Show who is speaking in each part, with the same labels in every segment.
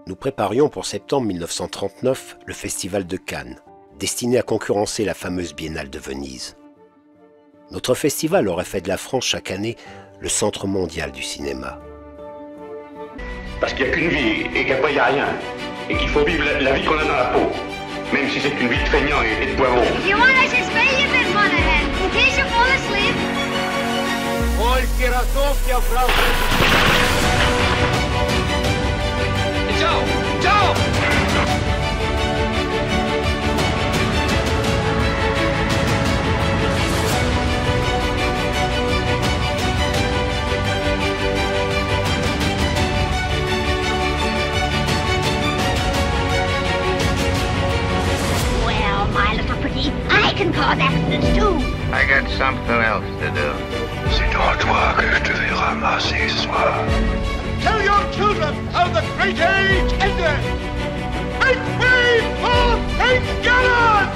Speaker 1: Nous préparions pour septembre 1939 le Festival de Cannes, destiné à concurrencer la fameuse Biennale de Venise. Notre festival aurait fait de la France chaque année le centre mondial du cinéma.
Speaker 2: Parce qu'il n'y a qu'une vie et qu'après il n'y a rien. Et qu'il faut vivre la vie qu'on a dans la peau. Même si c'est une vie de feignant et de poivron.
Speaker 3: You want to just pay you a bit, Monahan, in case you fall asleep?
Speaker 2: Ciao! Ciao!
Speaker 3: Well, my little pretty, I can cause accidents too.
Speaker 4: I got something else to do.
Speaker 5: C'est donc toi que je devais ramasser ce soir.
Speaker 6: Tell your children how the great age ended! Make way for St. Gallen!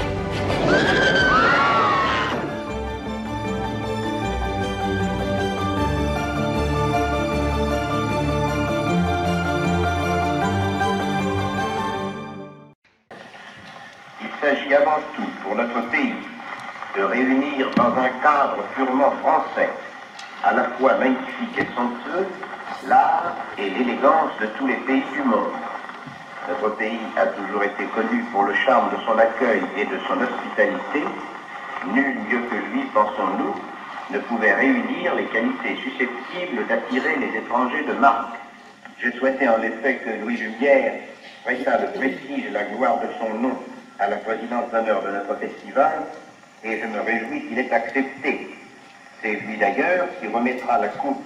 Speaker 4: Il s'agit avant tout pour notre pays de réunir dans un cadre purement français, à la fois magnifique et somptueux, l'art et l'élégance de tous les pays du monde. Notre pays a toujours été connu pour le charme de son accueil et de son hospitalité. Nul mieux que lui, pensons-nous, ne pouvait réunir les qualités susceptibles d'attirer les étrangers de marque. Je souhaitais en effet que Louis Lumière prêtât le prestige et la gloire de son nom à la présidence d'honneur de notre festival, et je me réjouis qu'il ait accepté. C'est lui d'ailleurs qui remettra la coupe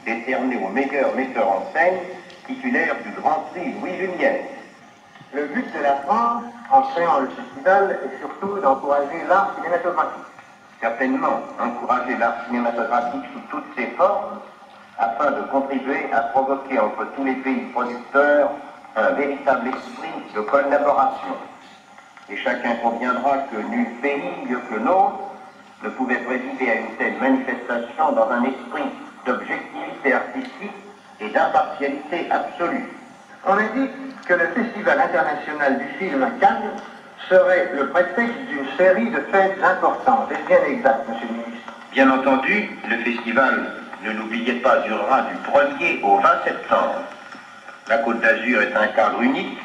Speaker 4: décernée au meilleur metteur en scène, titulaire du Grand Prix Louis Lumière. Le but de la France, en créant le festival, est surtout d'encourager l'art cinématographique. Certainement, encourager l'art cinématographique sous toutes ses formes, afin de contribuer à provoquer entre tous les pays producteurs un véritable esprit de collaboration. Et chacun conviendra que nul pays mieux que le nôtre ne pouvait présider à une telle manifestation dans un esprit d'objectivité artistique et d'impartialité absolue. On indique que le Festival international du film à Cannes serait le prétexte d'une série de fêtes importantes. Est-ce bien exact, Monsieur le Ministre? Bien entendu, le festival, ne l'oubliez pas, durera du 1er au 20 septembre. La Côte d'Azur est un cadre unique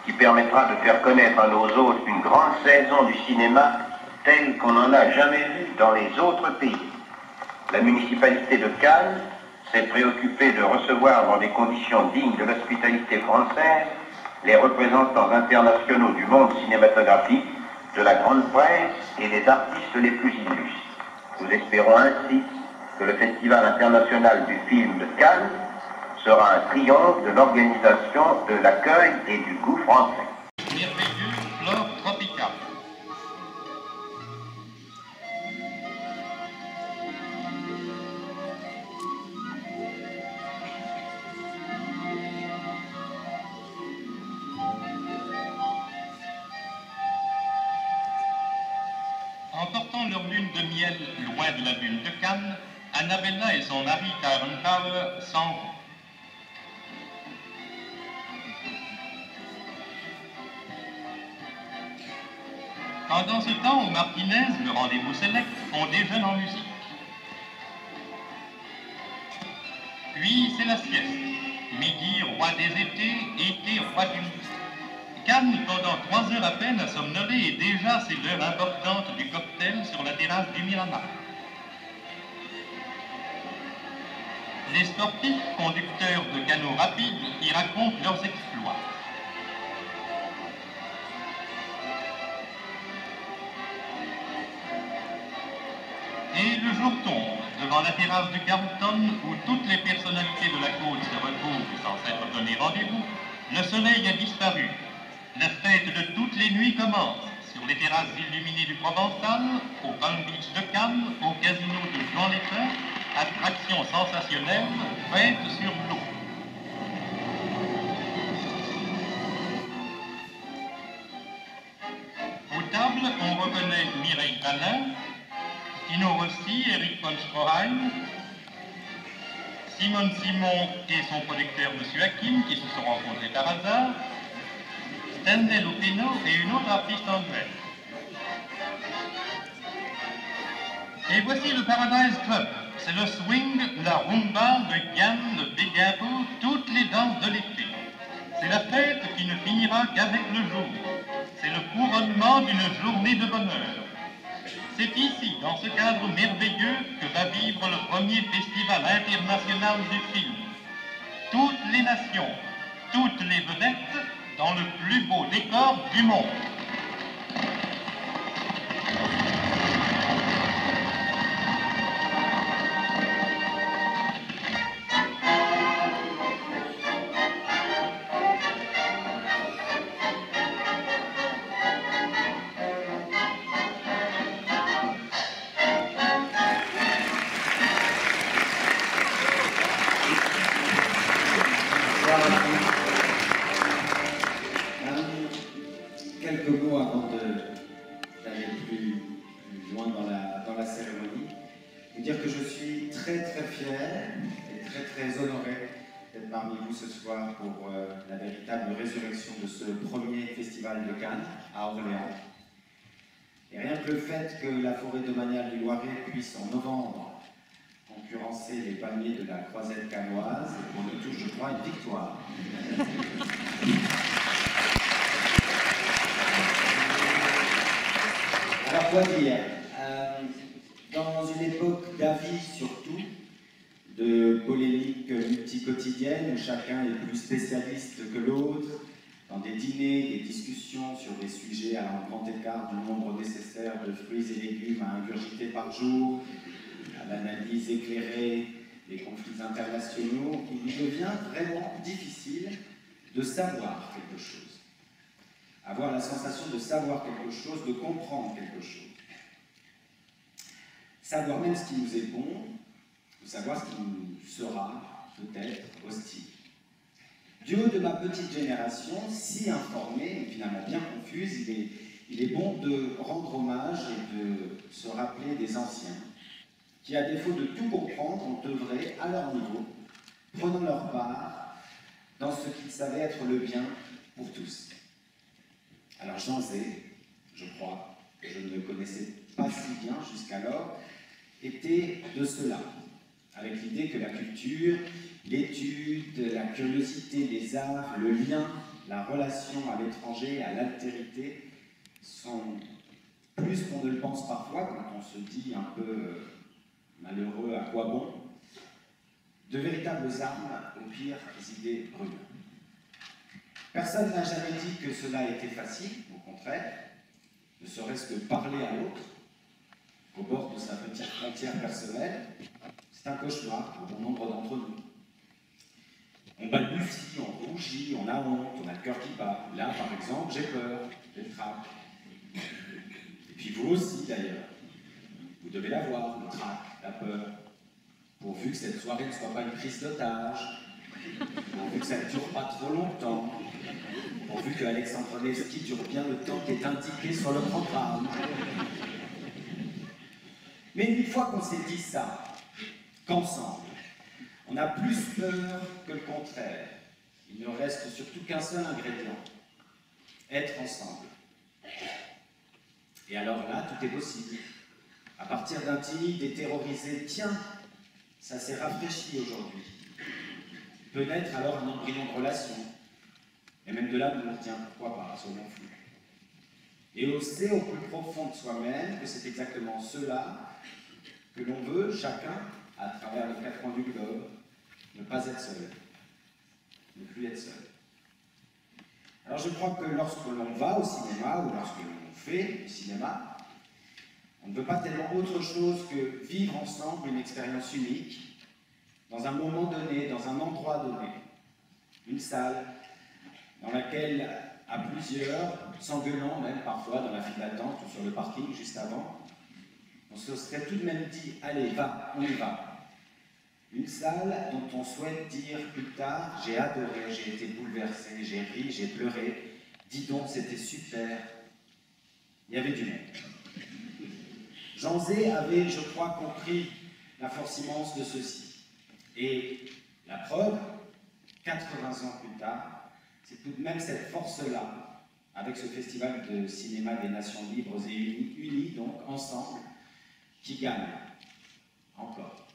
Speaker 4: qui permettra de faire connaître à nos hôtes une grande saison du cinéma telle qu'on n'en a jamais vu dans les autres pays. La municipalité de Cannes s'est préoccupée de recevoir dans des conditions dignes de l'hospitalité française les représentants internationaux du monde cinématographique, de la grande presse et des artistes les plus illustres. Nous espérons ainsi que le Festival international du film de Cannes sera un triomphe de l'organisation, de l'accueil et du goût français.
Speaker 7: Merveilleux flore tropicale. En portant leur lune de miel loin de la dune de Cannes, Annabella et son mari Tyrone Power s'en vont. Pendant ce temps, au Martinez, le rendez-vous select, on déjeune en musique. Puis c'est la sieste. Midi, roi des étés, été, roi du midi. Cannes, pendant 3 heures à peine à somnoler, et déjà c'est l'heure importante du cocktail sur la terrasse du Miramar. Les sportifs conducteurs de canots rapides y racontent leurs exploits. Et le jour tombe, devant la terrasse du Carlton, où toutes les personnalités de la côte se retrouvent sans s'être donné rendez-vous, le soleil a disparu. La fête de toutes les nuits commence, sur les terrasses illuminées du Provençal, au Palm Beach de Cannes, au casino de Jean Lépin, attraction sensationnelle, fête sur l'eau. Aux tables, on reconnaît Mireille Palin, Tino Rossi, Eric von Stroheim, Simone Simon et son producteur M. Hakim, qui se sont rencontrés par hasard, Stanley Lupino et une autre artiste anglaise. Et voici le Paradise Club. C'est le swing, la rumba, le gam, le big apple, toutes les danses de l'été. C'est la fête qui ne finira qu'avec le jour. C'est le couronnement d'une journée de bonheur. C'est ici, dans ce cadre merveilleux, que va vivre le premier festival international du film. Toutes les nations, toutes les vedettes, dans le plus beau décor du monde.
Speaker 8: Quelques mots avant d'aller plus loin dans la cérémonie. Vous dire que je suis très fier et très honoré d'être parmi vous ce soir pour la véritable résurrection de ce premier festival de Cannes à Orléans. Et rien que le fait que la forêt domaniale du Loiret puisse en novembre concurrencer les palmiers de la Croisette cannoise, on nous touche, je crois, une victoire. Alors, quoi dire, dans une époque d'avis surtout, de polémiques multiquotidiennes où chacun est plus spécialiste que l'autre, dans des dîners, des discussions sur des sujets à un grand écart du nombre nécessaire de fruits et légumes à ingurgiter par jour, à l'analyse éclairée des conflits internationaux, il devient vraiment difficile de savoir quelque chose. Avoir la sensation de savoir quelque chose, de comprendre quelque chose. Savoir même ce qui nous est bon, ou savoir ce qui nous sera peut-être hostile. Du haut de ma petite génération, si informée et finalement bien confuse, il est bon de rendre hommage et de se rappeler des anciens, qui à défaut de tout comprendre, ont œuvré à leur niveau, prenant leur part dans ce qu'ils savaient être le bien pour tous. Alors Jean Zay, je crois, que je ne le connaissais pas si bien jusqu'alors, était de cela, avec l'idée que la culture, l'étude, la curiosité, les arts, le lien, la relation à l'étranger, à l'altérité, sont plus qu'on ne le pense parfois, quand on se dit un peu malheureux, à quoi bon, de véritables armes aux pires idées brûlantes. Personne n'a jamais dit que cela était facile, au contraire, ne serait-ce que parler à l'autre, au bord de sa petite frontière personnelle, c'est un cauchemar pour bon nombre d'entre nous. On balbutie, on rougit, on a honte, on a le cœur qui bat. Là, par exemple, j'ai peur, j'ai le trac. Et puis vous aussi, d'ailleurs. Vous devez l'avoir, le trac, la peur, pourvu que cette soirée ne soit pas une prise d'otage, pourvu que ça ne dure pas trop longtemps, pourvu que Alexandre Nevsky dure bien le temps qui est indiqué sur le programme. Mais une fois qu'on s'est dit ça, qu'ensemble, on a plus peur que le contraire, il ne reste surtout qu'un seul ingrédient, être ensemble. Et alors là, tout est possible. À partir d'un timide et terrorisé, tiens, ça s'est rafraîchi aujourd'hui. Peut naître alors un embryon de relation, et même de l'amour, tiens, pourquoi pas, soyons fous. Et on sait au plus profond de soi-même que c'est exactement cela que l'on veut, chacun, à travers les quatre coins du globe, ne pas être seul, ne plus être seul. Alors je crois que lorsque l'on va au cinéma, ou lorsque l'on fait du cinéma, On ne veut pas tellement autre chose que vivre ensemble une expérience unique, dans un moment donné, dans un endroit donné. Une salle dans laquelle, à plusieurs, s'engueulant même parfois dans la file d'attente ou sur le parking juste avant, on se serait tout de même dit « Allez, va, on y va ». Une salle dont on souhaite dire plus tard « J'ai adoré, j'ai été bouleversé, j'ai ri, j'ai pleuré, dis donc, c'était super ». Il y avait du monde. Jean Zay avait, je crois, compris la force immense de ceci. Et la preuve, 80 ans plus tard, c'est tout de même cette force-là, avec ce festival de cinéma des nations libres et unies, donc ensemble, qui gagne. Encore.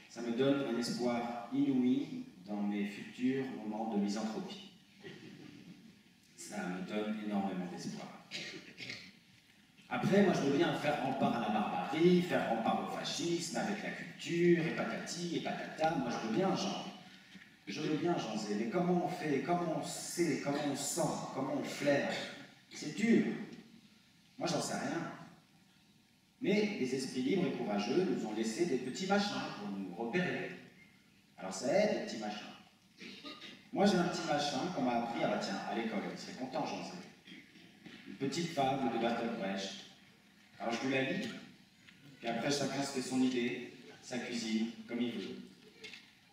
Speaker 8: Ça me donne un espoir inouï dans mes futurs moments de misanthropie. Ça me donne énormément d'espoir. Après, moi je veux bien faire rempart à la barbarie, faire rempart au fascisme, avec la culture, et patati, et patata, moi je veux bien, Jean. Je veux bien, Jean Zay, mais comment on fait, comment on sait, comment on sent, comment on flaire? C'est dur. Moi j'en sais rien. Mais les esprits libres et courageux nous ont laissé des petits machins pour nous repérer. Alors ça aide, les petits machins. Moi j'ai un petit machin qu'on m'a appris, ah bah tiens, à l'école, il serait content, Jean Zay. Une petite fable de Bertolt Brecht. Alors je vous la lis, puis après chacun se fait son idée, sa cuisine, comme il veut.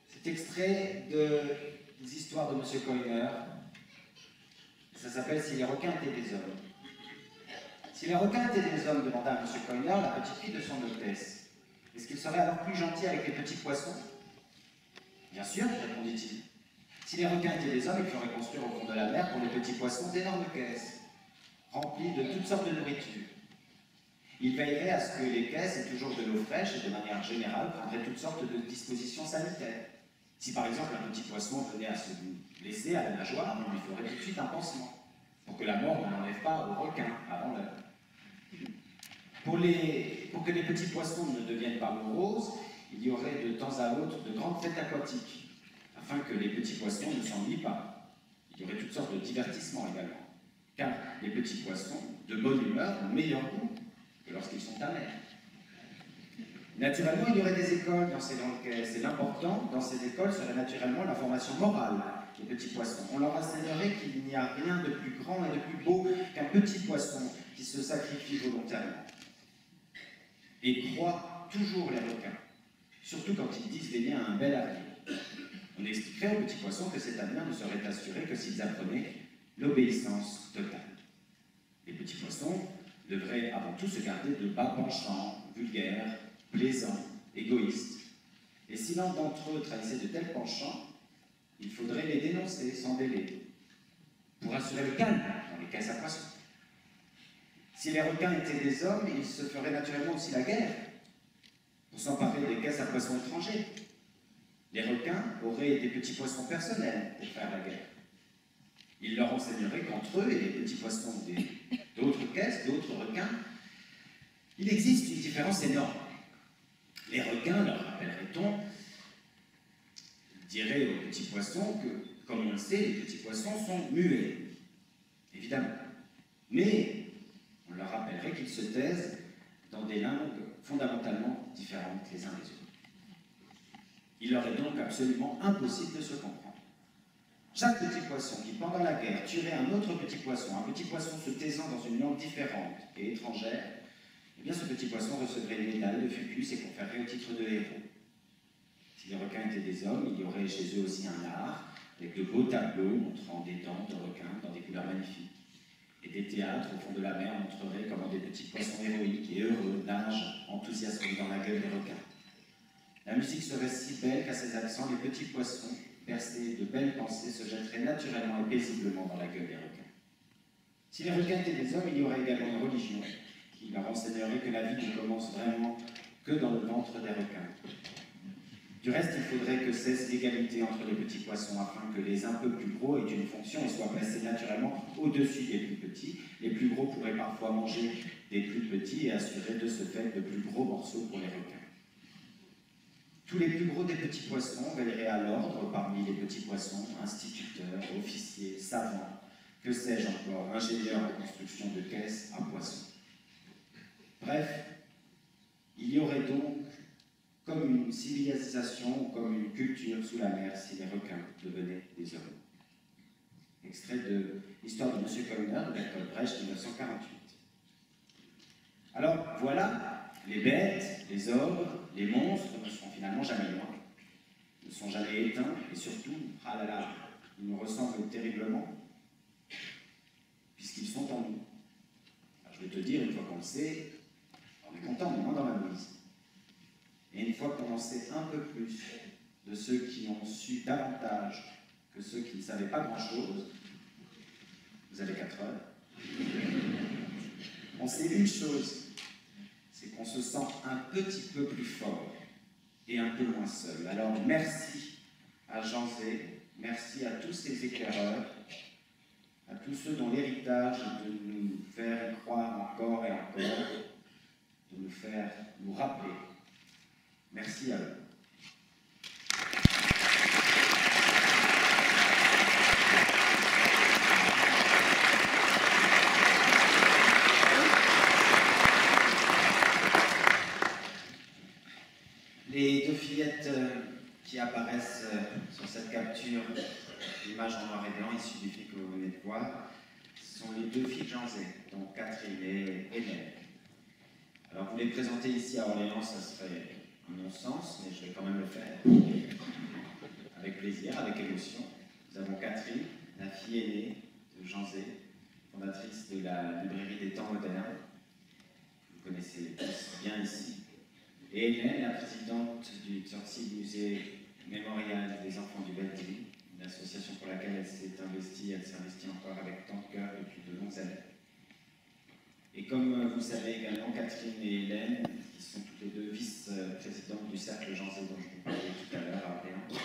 Speaker 8: C'est extrait des histoires de M. Koiner. Ça s'appelle « Si les requins étaient des hommes ». Si les requins étaient des hommes, demanda à M. Koiner, la petite fille de son hôtesse, est-ce qu'ils seraient alors plus gentils avec les petits poissons? Bien sûr, répondit-il. Si les requins étaient des hommes, ils feraient construire au fond de la mer pour les petits poissons d'énormes caisses, remplies de toutes sortes de nourriture. Ils veilleraient à ce que les caisses aient toujours de l'eau fraîche et de manière générale prendraient toutes sortes de dispositions sanitaires. Si par exemple un petit poisson venait à se blesser à la nageoire, on lui ferait tout de suite un pansement, pour que la mort ne l'enlève pas au requin avant l'heure. Pour que les petits poissons ne deviennent pas moroses, il y aurait de temps à autre de grandes fêtes aquatiques, afin que les petits poissons ne s'ennuient pas. Il y aurait toutes sortes de divertissements également, car les petits poissons, de bonne humeur, ont meilleur goût que lorsqu'ils sont amers. Naturellement, il y aurait des écoles dans ces grandes caisses, et l'important dans ces écoles serait naturellement la formation morale des petits poissons. On leur enseignerait qu'il n'y a rien de plus grand et de plus beau qu'un petit poisson qui se sacrifie volontairement. Et croient toujours les requins, surtout quand ils disent gagner un bel avenir. On expliquerait aux petits poissons que cet avenir ne serait assuré que s'ils apprenaient l'obéissance totale. Les petits poissons devraient avant tout se garder de bas penchants, vulgaires, plaisants, égoïstes. Et si l'un d'entre eux trahissait de tels penchants, il faudrait les dénoncer sans délai, pour assurer le calme dans les caisses à poissons. Si les requins étaient des hommes, ils se feraient naturellement aussi la guerre, pour s'emparer des caisses à poissons étrangers. Les requins auraient des petits poissons personnels pour faire la guerre. Ils leur enseigneraient qu'entre eux et les petits poissons d'autres caisses, d'autres requins, il existe une différence énorme. Les requins, leur rappellerait-on, diraient aux petits poissons que, comme on le sait, les petits poissons sont muets, évidemment. Mais on leur rappellerait qu'ils se taisent dans des langues fondamentalement différentes les uns des autres. Il leur est donc absolument impossible de se comprendre. Chaque petit poisson qui, pendant la guerre, tuerait un autre petit poisson se taisant dans une langue différente et étrangère, eh bien ce petit poisson recevrait une médaille de Fucus et conférerait au titre de héros. Si les requins étaient des hommes, il y aurait chez eux aussi un art, avec de beaux tableaux montrant des dents de requins dans des couleurs magnifiques. Et des théâtres au fond de la mer montreraient comment des petits poissons héroïques et heureux nagent, enthousiasmés dans la gueule des requins. La musique serait si belle qu'à ses accents, les petits poissons, bercés de belles pensées, se jetteraient naturellement et paisiblement dans la gueule des requins. Si les requins étaient des hommes, il y aurait également une religion qui leur enseignerait que la vie ne commence vraiment que dans le ventre des requins. Du reste, il faudrait que cesse l'égalité entre les petits poissons afin que les un peu plus gros aient une fonction et soient placés naturellement au-dessus des plus petits. Les plus gros pourraient parfois manger des plus petits et assurer de ce fait de plus gros morceaux pour les requins. Tous les plus gros des petits poissons veilleraient à l'ordre parmi les petits poissons, instituteurs, officiers, savants, que sais-je encore, ingénieurs de construction de caisses à poissons. Bref, Bref, il y aurait donc comme une civilisation, comme une culture sous la mer si les requins devenaient des hommes. Extrait de l'histoire de M. Colliner de Bertolt Brecht, 1948. Alors voilà, les bêtes, les ogres, les monstres ne sont finalement jamais loin, ne sont jamais éteints, et surtout, ah là là, ils nous ressemblent terriblement, puisqu'ils sont en nous. Alors, je vais te dire, une fois qu'on le sait, on est content, mais moins dans la brise. Et une fois qu'on en sait un peu plus de ceux qui ont su davantage que ceux qui ne savaient pas grand-chose, vous avez 4 heures, on sait une chose, c'est qu'on se sent un petit peu plus fort et un peu moins seul. Alors merci à Jean Zay, merci à tous ces éclaireurs, à tous ceux dont l'héritage est de nous faire y croire encore et encore, de nous faire nous rappeler. Merci à eux. Les deux fillettes qui apparaissent sur cette capture d'image en noir et blanc, issues du film que vous venez de voir, sont les deux filles de Jean Zay, donc Catherine et Hélène. Alors vous les présenter ici à Orléans, ça serait un non-sens, mais je vais quand même le faire. Avec plaisir, avec émotion. Nous avons Catherine, la fille aînée de Jean Zay, fondatrice de la librairie des temps modernes. Vous connaissez tous bien ici. Et Hélène, la présidente du Torcy Musée Mémorial des enfants du Veldiv, une association pour laquelle elle s'est investie encore avec tant de cœur depuis de longues années. Et comme vous savez également, Catherine et Hélène, qui sont toutes les deux vice-présidentes du cercle Jean Zay dont je vous parlais tout à l'heure à Orléans,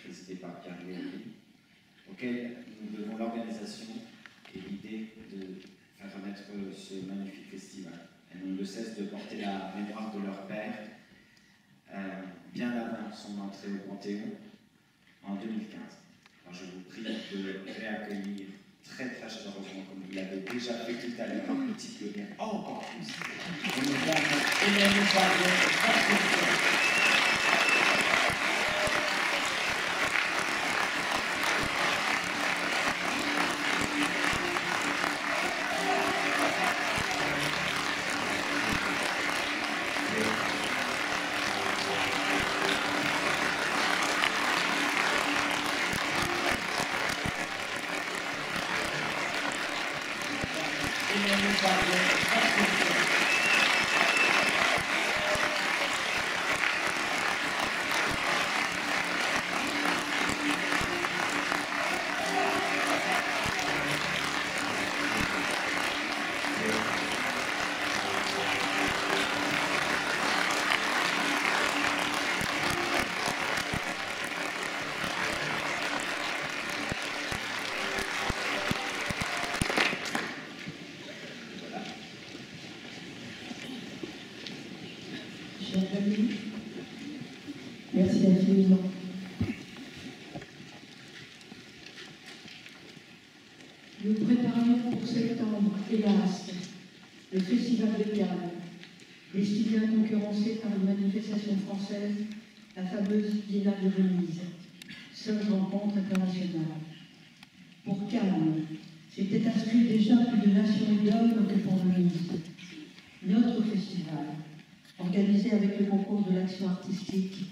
Speaker 8: présidé par Pierre Louis, auquel nous devons l'organisation et l'idée de faire renaître ce magnifique festival. Elles n'ont de cesse de porter la mémoire de leur père bien avant son entrée au Panthéon en 2015. Alors je vous prie de réaccueillir très très chaleureusement, comme vous l'avez déjà fait tout à l'heure, un petit peu bien, encore plus. Et nous avons Hélène Barret,
Speaker 9: Merci infiniment. Nous préparions pour septembre, hélas, le Festival de Cannes, destiné à concurrencer par une manifestation française la fameuse Biennale de Venise, seule rencontre internationale. Pour Cannes, s'était inscrit déjà plus de nations et d'hommes que pour Venise. Notre festival, organisé avec le concours de l'action artistique,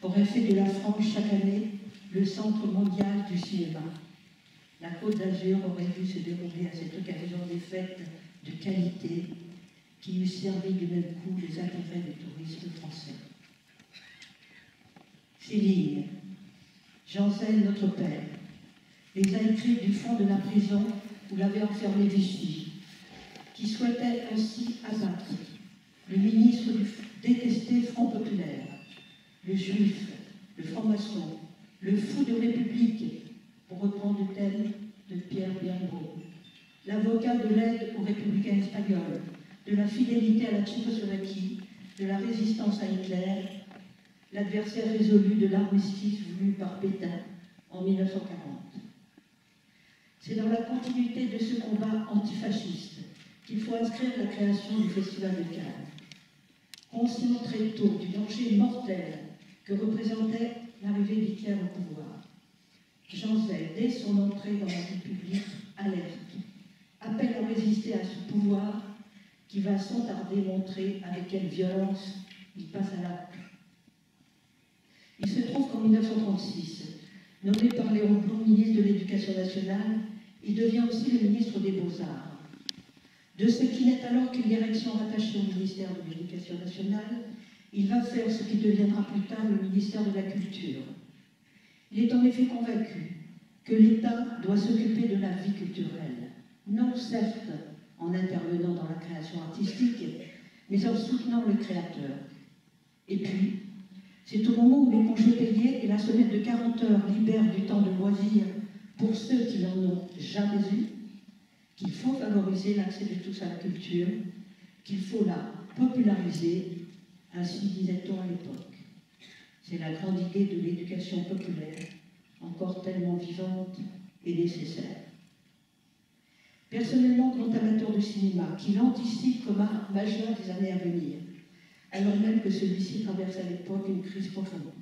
Speaker 9: aurait fait de la France chaque année le centre mondial du cinéma. La Côte d'Azur aurait dû se dérouler à cette occasion des fêtes de qualité qui eussent servi du même coup les intérêts des touristes français. Ces lignes, Jean Zay, notre père, les a écrites du fond de la prison où l'avait enfermé Vichy, qui souhaitait ainsi abattre le ministre du détesté Front populaire, le juif, le franc-maçon, le fou de République, pour reprendre le thème de Pierre Bianco, l'avocat de l'aide aux républicains espagnols, de la fidélité à la Tchécoslovaquie, de la résistance à Hitler, l'adversaire résolu de l'armistice voulu par Pétain en 1940. C'est dans la continuité de ce combat antifasciste qu'il faut inscrire la création du Festival de Cannes. Conscient très tôt du danger mortel que représentait l'arrivée d'Hitler au pouvoir, Jean Zay, dès son entrée dans la vie publique, alerte, appelle à résister à ce pouvoir qui va sans tarder montrer avec quelle violence il passe à l'acte. Il se trouve qu'en 1936, nommé par Léon Blum ministre de l'Éducation nationale, il devient aussi le ministre des Beaux-Arts. De ce qui n'est alors qu'une direction rattachée au ministère de l'Éducation nationale, il va faire ce qui deviendra plus tard le ministère de la Culture. Il est en effet convaincu que l'État doit s'occuper de la vie culturelle, non certes en intervenant dans la création artistique, mais en soutenant le créateur. Et puis, c'est au moment où les congés payés et la semaine de 40 heures libèrent du temps de loisir pour ceux qui n'en ont jamais eu, qu'il faut favoriser l'accès de tous à la culture, qu'il faut la populariser, ainsi disait-on à l'époque. C'est la grande idée de l'éducation populaire, encore tellement vivante et nécessaire. Personnellement, grand amateur de cinéma, qui l'anticipe comme art majeur des années à venir, alors même que celui-ci traverse à l'époque une crise profonde.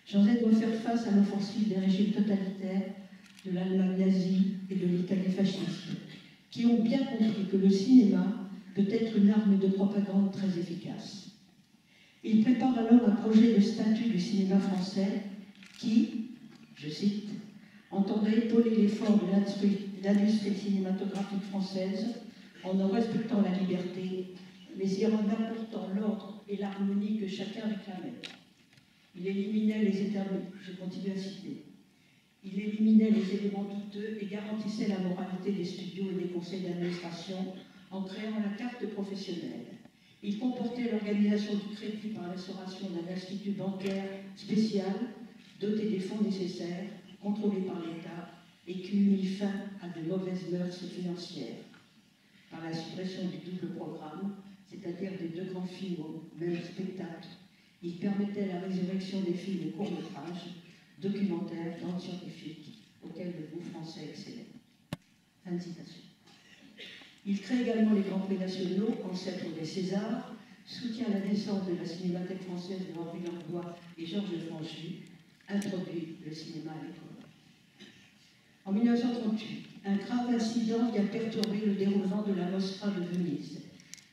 Speaker 9: Jean Zay doit faire face à l'offensive des régimes totalitaires de l'Allemagne nazie et de l'Italie fasciste, qui ont bien compris que le cinéma peut être une arme de propagande très efficace. Il prépare alors un projet de statut du cinéma français qui, je cite, entendrait épauler l'effort de l'industrie cinématographique française en en respectant la liberté, mais y en apportant l'ordre et l'harmonie que chacun réclamait. Il éliminait les éternels, je continue à citer. Il éliminait les éléments douteux et garantissait la moralité des studios et des conseils d'administration en créant la carte professionnelle. Il comportait l'organisation du crédit par l'instauration d'un institut bancaire spécial, doté des fonds nécessaires, contrôlé par l'État et qui eut mis fin à de mauvaises mœurs financières. Par la suppression du double programme, c'est-à-dire des deux grands films au même spectacle, il permettait la résurrection des films courts-métrages, documentaires, bandes scientifiques, auxquels le goût français excellait. Fin de citation. Il crée également les Grands Prix nationaux, ancêtres des Césars, soutient la naissance de la Cinémathèque française de Henri Langlois et Georges Franju, introduit le cinéma à l'école. En 1938, un grave incident vient perturber le déroulement de la Mostra de Venise,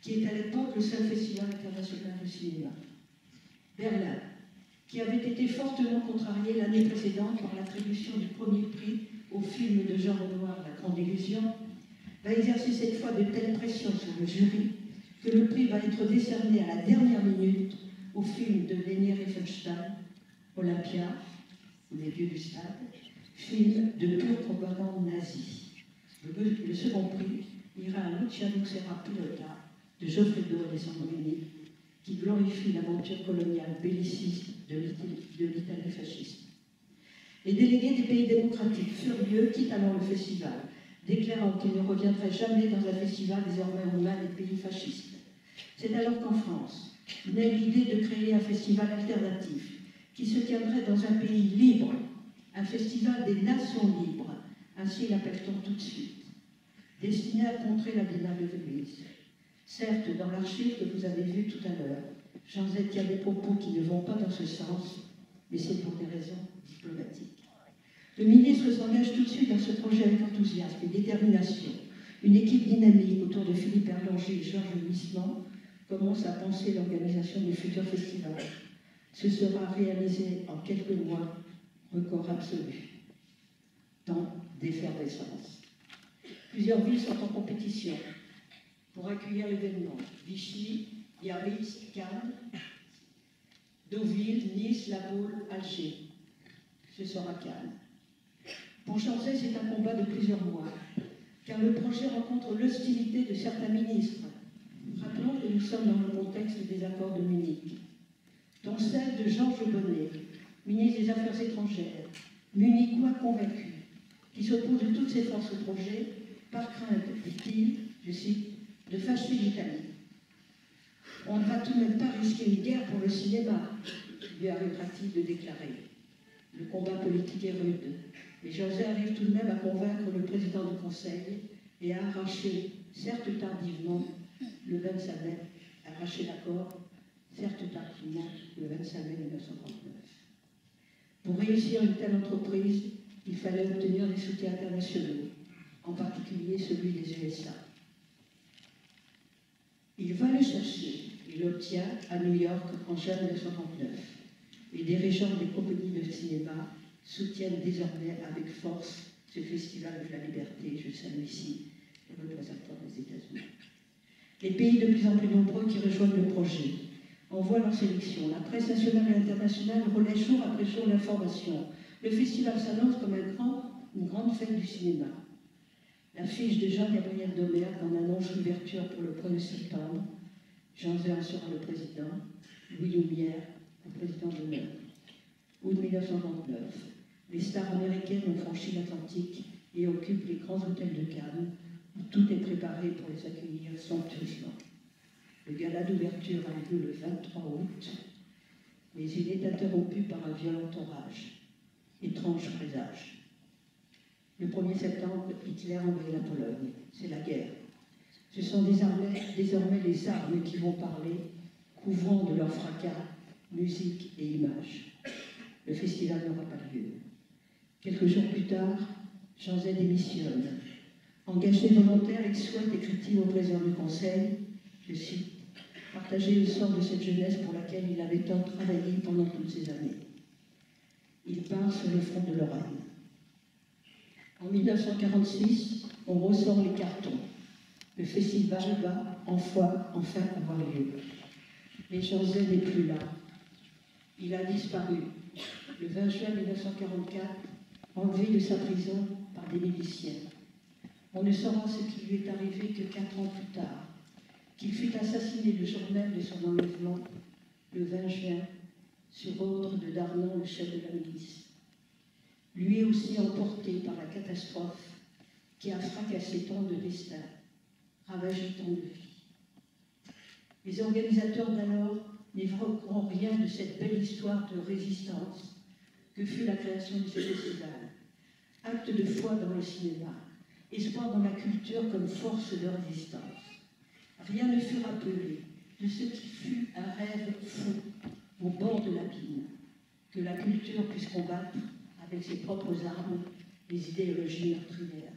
Speaker 9: qui est à l'époque le seul festival international de cinéma. Berlin, qui avait été fortement contrarié l'année précédente par l'attribution du premier prix au film de Jean Renoir, La Grande Illusion, va exercer cette fois de telles pressions sur le jury que le prix va être décerné à la dernière minute au film de Leni Riefenstahl, Olympia, ou Les Dieux du Stade, film de pure propagande nazie. Le second prix ira à Luciano Serra Pilota de Goffredo Alessandrini, qui glorifie l'aventure coloniale belliciste de l'Italie fasciste. Les délégués des pays démocratiques furieux quittent alors le festival, déclarant qu'ils ne reviendraient jamais dans un festival désormais aux mains des pays fascistes. C'est alors qu'en France naît l'idée de créer un festival alternatif qui se tiendrait dans un pays libre, un festival des nations libres, ainsi l'appelle-t-on tout de suite, destiné à contrer la Biennale de Venise. Certes, dans l'archive que vous avez vue tout à l'heure, Jean Zay tient des propos qui ne vont pas dans ce sens, mais c'est pour des raisons diplomatiques. Le ministre s'engage tout de suite dans ce projet avec enthousiasme et détermination. Une équipe dynamique autour de Philippe Erlanger et Georges Huysmans commence à penser l'organisation du futur festival. Ce sera réalisé en quelques mois, record absolu. Temps d'effervescence. Plusieurs villes sont en compétition pour accueillir l'événement. Vichy, Biarritz, Cannes, Deauville, Nice, La Baule, Alger. Ce sera Cannes. Pour Jean Zay, c'est un combat de plusieurs mois, car le projet rencontre l'hostilité de certains ministres. Rappelons que nous sommes dans le contexte des accords de Munich, dont celle de Georges Bonnet, ministre des Affaires étrangères, munichois convaincu, qui s'oppose de toutes ses forces au projet, par crainte, dit-il, je cite, de fâcher l'Italie. On ne va tout de même pas risquer une guerre pour le cinéma, lui arrivera-t-il de déclarer. Le combat politique est rude, mais Jean Zay arrive tout de même à convaincre le président du Conseil et à arracher certes tardivement, le 25 mai, arraché l'accord, certes tardivement, le 25 mai 1939. Pour réussir une telle entreprise, il fallait obtenir des soutiens internationaux, en particulier celui des USA. Il va le chercher, il l'obtient à New York en juin 1939. Les dirigeants des compagnies de cinéma soutiennent désormais avec force ce festival de la liberté. Je salue ici les représentants des États-Unis. Les pays de plus en plus nombreux qui rejoignent le projet envoient leur sélection. La presse nationale et internationale relaie jour après jour l'information. Le festival s'annonce comme une grande fête du cinéma. L'affiche de Jean-Gabriel Domergue en annonce l'ouverture pour le 1er septembre. Jean Zéan sera le président, Louis Lumière, le président d'honneur. Août 1929, les stars américaines ont franchi l'Atlantique et occupent les grands hôtels de Cannes, où tout est préparé pour les accueillir somptueusement. Le gala d'ouverture a lieu le 23 août, mais il est interrompu par un violent orage. Étrange présage. Le 1er septembre, Hitler envahit la Pologne. C'est la guerre. Ce sont désormais les armes qui vont parler, couvrant de leur fracas, musique et images. Le festival n'aura pas lieu. Quelques jours plus tard, Jean Zay démissionne. Engagé volontaire, il souhaite, écrit-il au président du Conseil, je cite, partager le sort de cette jeunesse pour laquelle il avait tant travaillé pendant toutes ces années. Il part sur le front de Lorraine. En 1946, on ressort les cartons. Le festival va enfin avoir lieu. Mais Jean Zay n'est plus là. Il a disparu. Le 20 juin 1944, enlevé de sa prison par des miliciens. On ne saura ce qui lui est arrivé que 4 ans plus tard, qu'il fut assassiné le jour même de son enlèvement, le 20 juin, sur ordre de Darlan, le chef de la milice. Lui aussi emporté par la catastrophe qui a fracassé tant de destins, ravagé tant de vies. Les organisateurs d'alors n'évoqueront rien de cette belle histoire de résistance que fut la création de ce festival. Acte de foi dans le cinéma, espoir dans la culture comme force de résistance. Rien ne fut rappelé de ce qui fut un rêve fou au bord de l'abîme, que la culture puisse combattre avec ses propres armes les idéologies meurtrières.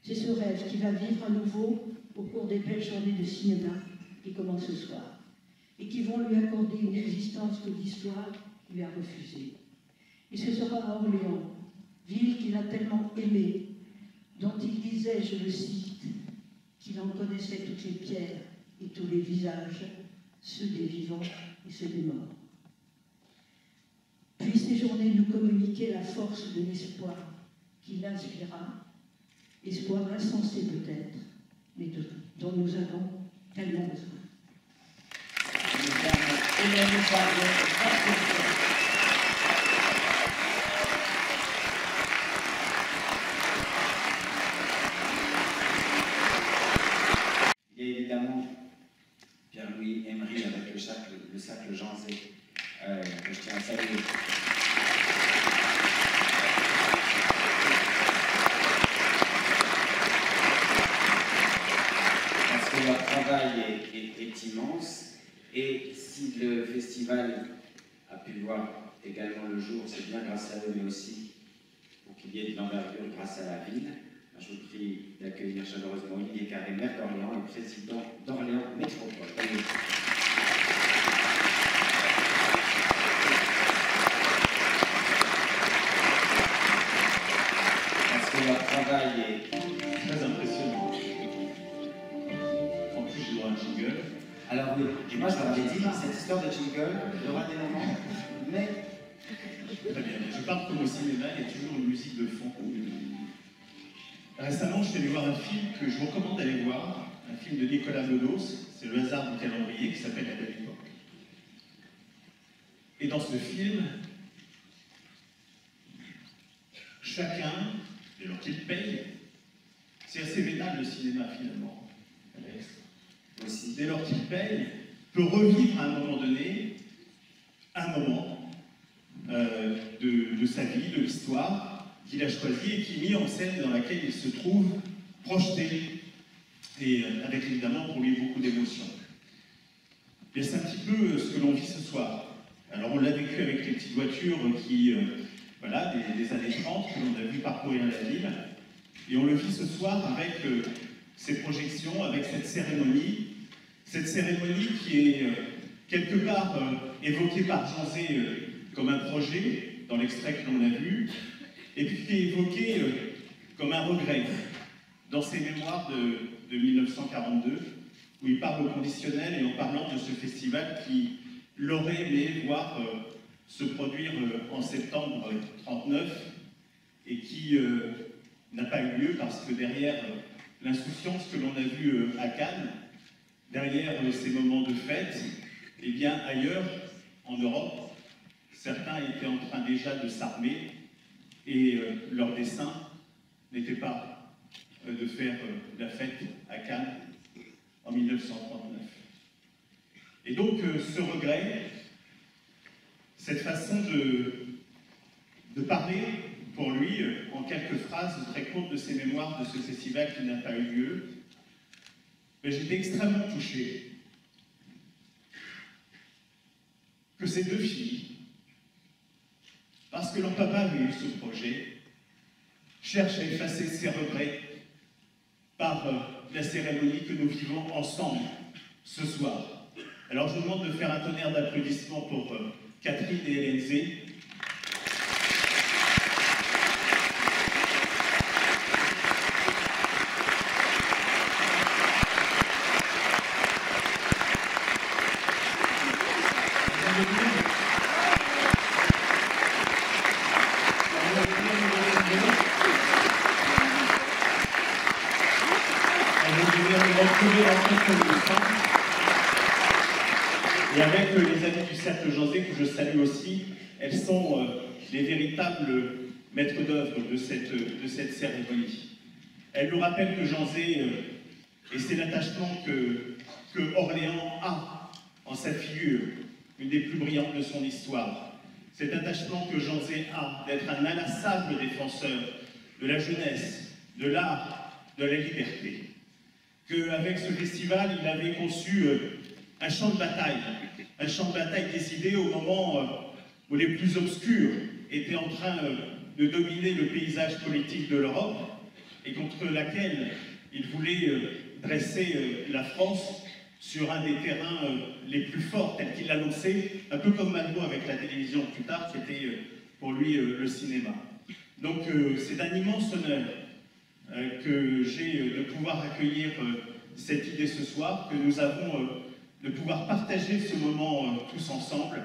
Speaker 9: C'est ce rêve qui va vivre à nouveau au cours des belles journées de cinéma qui commencent ce soir et qui vont lui accorder une existence que l'histoire lui a refusée. Et ce sera à Orléans, ville qu'il a tellement aimée, dont il disait, je le cite, qu'il en connaissait toutes les pierres et tous les visages, ceux des vivants et ceux des morts. Puis ces journées nous communiquaient la force de l'espoir qui l'inspira, espoir insensé peut-être, mais dont nous avons tellement besoin.
Speaker 8: Il y a évidemment Pierre-Louis Emery avec le cercle Jean Zay, que je tiens à saluer. Parce que leur travail est immense, et si le festival a pu voir également le jour, c'est bien grâce à eux, mais aussi pour qu'il y ait de l'envergure grâce à la ville. Je vous prie d'accueillir chaleureusement Olivier Carré, maire d'Orléans et président d'Orléans Métropole. Parce que leur travail est
Speaker 10: très impressionnant. En plus, je dois un jingle.
Speaker 8: Alors oui, et moi je leur avais dit, cette histoire de jingle, il y aura des moments, mais...
Speaker 10: Très bien, je parle comme au cinéma, il y a toujours une musique de fond. Récemment, je suis allé voir un film que je vous recommande d'aller voir, un film de Nicolas Bedos, c'est Le hasard du calendrier, qui s'appelle La Belle Époque. Et dans ce film, chacun, dès lors qu'il paye, c'est assez vénal le cinéma finalement, Alex.
Speaker 8: Aussi.
Speaker 10: Dès lors qu'il paye, peut revivre à un moment donné, un moment de sa vie, de l'histoire qu'il a choisi et qui est mis en scène et dans laquelle il se trouve projeté et avec évidemment pour lui beaucoup d'émotions. Et c'est un petit peu ce que l'on vit ce soir. Alors on l'a vécu avec les petites voitures qui, voilà, des années 30 que l'on a vu parcourir la ville, et on le vit ce soir avec ces projections, avec cette cérémonie qui est quelque part évoquée par Jean Zay comme un projet, dans l'extrait que l'on a vu, et puis qui est évoquée comme un regret, dans ses mémoires de 1942, où il parle au conditionnel et en parlant de ce festival qui l'aurait aimé voir se produire en septembre 1939 et qui n'a pas eu lieu parce que derrière l'insouciance que l'on a vue à Cannes, derrière ces moments de fête, eh bien ailleurs, en Europe, certains étaient en train déjà de s'armer et leur dessein n'était pas de faire la fête à Cannes en 1939. Et donc ce regret, cette façon de parler pour lui en quelques phrases très courtes de ses mémoires de ce festival qui n'a pas eu lieu, mais j'étais extrêmement touché que ces deux filles, parce que leur papa avait eu ce projet, cherchent à effacer ces regrets par la cérémonie que nous vivons ensemble ce soir. Alors je vous demande de faire un tonnerre d'applaudissements pour Catherine et Hélène Zay. Et avec les amis du Cercle Jean Zay, que je salue aussi, elles sont les véritables maîtres d'œuvre de cette cérémonie. Elles nous rappellent que Jean Zay, et c'est l'attachement que Orléans a en sa figure, une des plus brillantes de son histoire, cet attachement que Jean Zay a d'être un inlassable défenseur de la jeunesse, de l'art, de la liberté. Qu'avec ce festival, il avait conçu un champ de bataille des idées au moment où les plus obscurs étaient en train de dominer le paysage politique de l'Europe et contre laquelle il voulait dresser la France sur un des terrains les plus forts, tel qu'il l'annonçait, un peu comme Malraux avec la télévision plus tard, qui était pour lui le cinéma. Donc c'est un immense honneur que j'ai de pouvoir accueillir cette idée ce soir, que nous avons de pouvoir partager ce moment tous ensemble,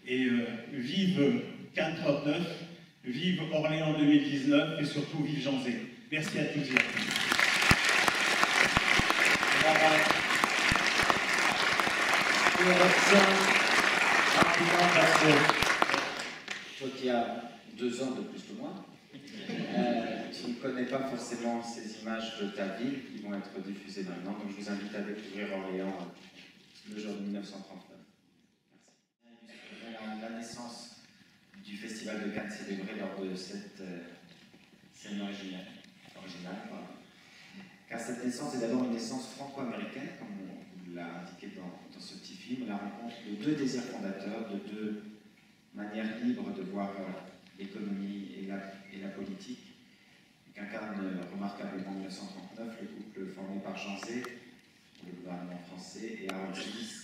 Speaker 10: et vive Cannes 39, vive Orléans 2019, et surtout vive Jean Zay. Merci à tous et à tous.
Speaker 8: On retient rapidement parce que toi qui as 2 ans de plus que moi, tu ne connais pas forcément ces images de ta ville qui vont être diffusées maintenant, donc je vous invite à découvrir Orléans le jour de 1939. Merci. La naissance du Festival de Cannes célébrée lors de cette scène originale, car cette naissance est d'abord une naissance franco-américaine, comme on l'a indiqué dans ce petit film, la rencontre de 2 désirs fondateurs, de 2 manières libres de voir l'économie et la politique, qu'incarne remarquablement en 1939 le couple formé par Jean Zay, pour le gouvernement français, et Harold Smith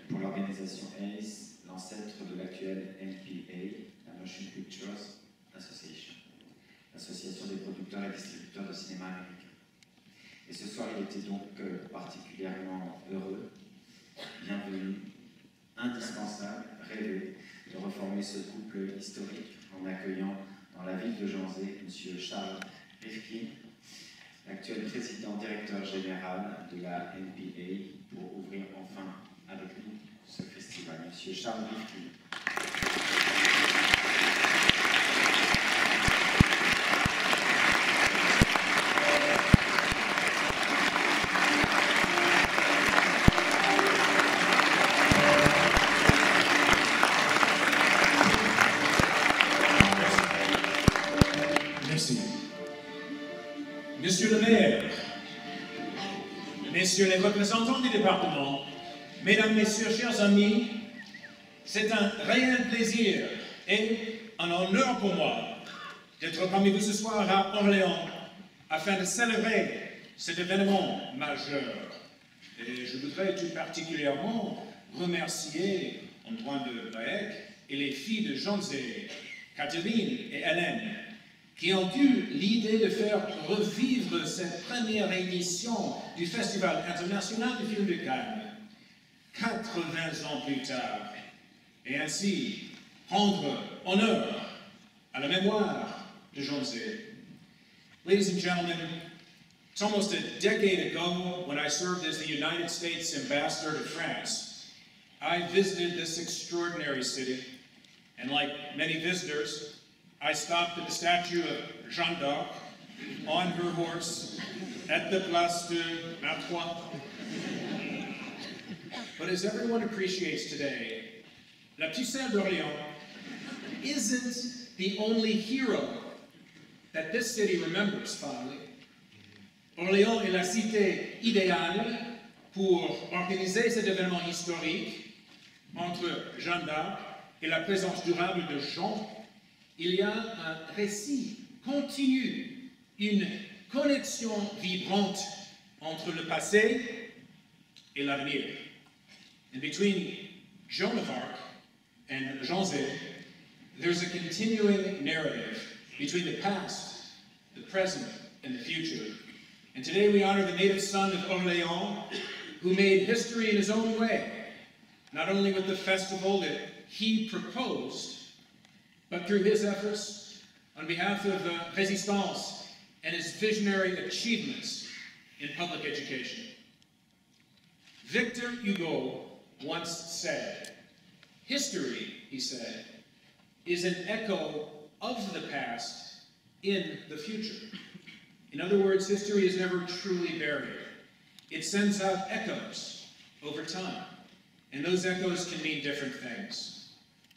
Speaker 8: pour l'organisation ACE, l'ancêtre de l'actuelle NPA, la Motion Pictures Association, l'association des producteurs et distributeurs de cinéma américain. Et ce soir, il était donc particulièrement heureux, bienvenu, indispensable, rêvé de reformer ce couple historique en accueillant dans la ville de Jean Zay M. Charles Rifkin, l'actuel président directeur général de la NPA, pour ouvrir enfin avec nous ce festival. M. Charles Rifkin.
Speaker 11: Monsieur le maire, messieurs les représentants du département, mesdames, messieurs, chers amis, c'est un réel plaisir et un honneur pour moi d'être parmi vous ce soir à Orléans afin de célébrer cet événement majeur. Et je voudrais tout particulièrement remercier Antoine de Baec et les filles de José, Catherine et Hélène, qui ont eu l'idée de faire revivre cette première édition du Festival international du film de Cannes, 80 ans plus tard, et ainsi rendre honneur à la mémoire de José. Ladies and gentlemen, it's almost a decade ago when I served as the United States Ambassador to France. I visited this extraordinary city, and like many visitors, I stopped at the statue of Jeanne d'Arc on her horse at the Place de Martroi. But as everyone appreciates today, La Pucelle d'Orléans isn't the only hero that this city remembers fondly. Orléans est la cité idéale pour organiser cet événement historique entre Jeanne d'Arc et la présence durable de Jean. Il y a un récit continu, une connexion vibrante entre le passé et l'avenir. And between Joan of Arc and José, there's a continuing narrative between the past, the present, and the future. And today we honor the native son of Orléans, who made history in his own way, not only with the festival that he proposed, but through his efforts on behalf of the Résistance and his visionary achievements in public education. Victor Hugo once said, "History," he said, "is an echo of the past in the future." In other words, history is never truly buried. It sends out echoes over time, and those echoes can mean different things.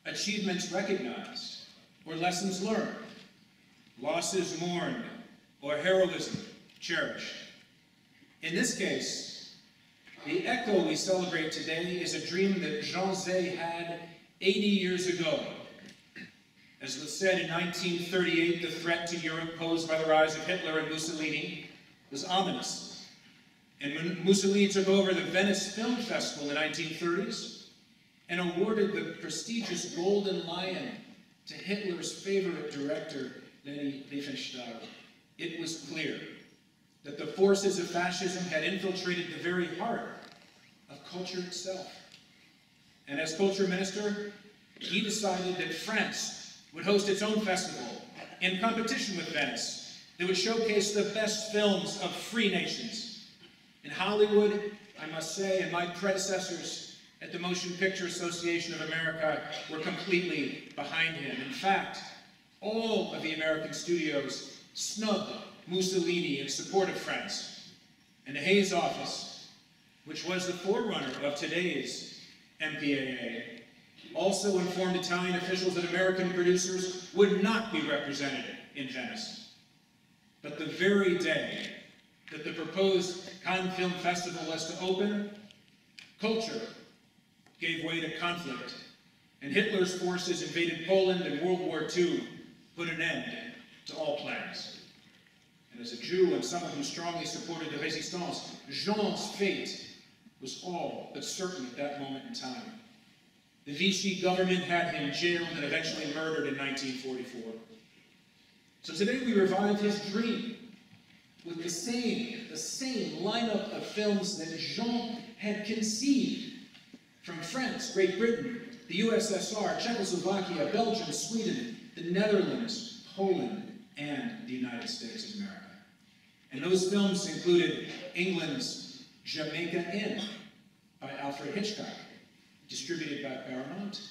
Speaker 11: Achievements recognized, or lessons learned, losses mourned, or heroism cherished. In this case, the echo we celebrate today is a dream that José had 80 years ago. As was said in 1938, the threat to Europe posed by the rise of Hitler and Mussolini was ominous. And when Mussolini took over the Venice Film Festival in the 1930s and awarded the prestigious Golden Lion to Hitler's favorite director, Leni Riefenstahl, it was clear that the forces of fascism had infiltrated the very heart of culture itself. And as culture minister, he decided that France would host its own festival in competition with Venice that would showcase the best films of free nations. In Hollywood, I must say, and my predecessors at the Motion Picture Association of America were completely behind him. In fact, all of the American studios snubbed Mussolini in support of France. And the Hays Office, which was the forerunner of today's MPAA, also informed Italian officials that American producers would not be represented in Venice. But the very day that the proposed Cannes Film Festival was to open, culture gave way to conflict, and Hitler's forces invaded Poland, and World War II put an end to all plans. And as a Jew and someone who strongly supported the Résistance, Jean's fate was all but certain at that moment in time. The Vichy government had him jailed and eventually murdered in 1944. So today we revive his dream with the same lineup of films that Jean had conceived from France, Great Britain, the USSR, Czechoslovakia, Belgium, Sweden, the Netherlands, Poland, and the United States of America. And those films included England's Jamaica Inn by Alfred Hitchcock, distributed by Paramount,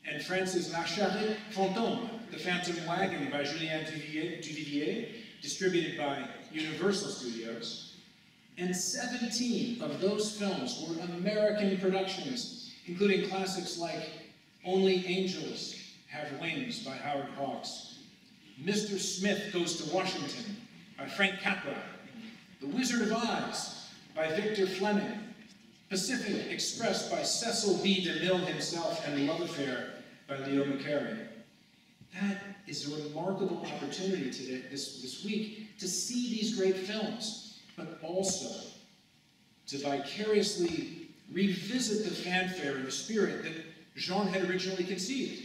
Speaker 11: and France's La Charrette Fantôme, The Phantom Wagon by Julien Duvivier, distributed by Universal Studios. And 17 of those films were American productions, including classics like Only Angels Have Wings by Howard Hawks, Mr. Smith Goes to Washington by Frank Capra, The Wizard of Oz by Victor Fleming, Pacific Express by Cecil B. DeMille himself, and Love Affair by Leo McCarey. That is a remarkable opportunity today, this week, to see these great films, but also to vicariously revisit the fanfare and the spirit that Jean had originally conceived.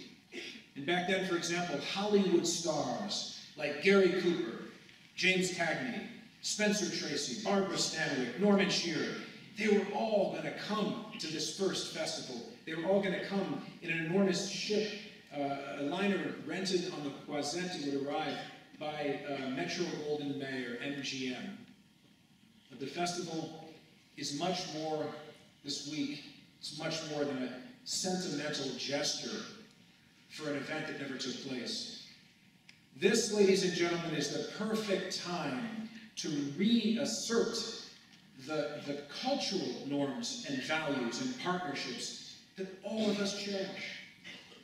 Speaker 11: And back then, for example, Hollywood stars like Gary Cooper, James Cagney, Spencer Tracy, Barbara Stanwyck, Norman Shearer, they were all going to come to this first festival. They were all going to come in an enormous ship, a liner rented on the Croisette would arrive by Metro-Goldwyn-Mayer, MGM. But the festival is much more, this week, it's much more than a sentimental gesture for an event that never took place. This, ladies and gentlemen, is the perfect time to reassert the cultural norms and values and partnerships that all of us cherish.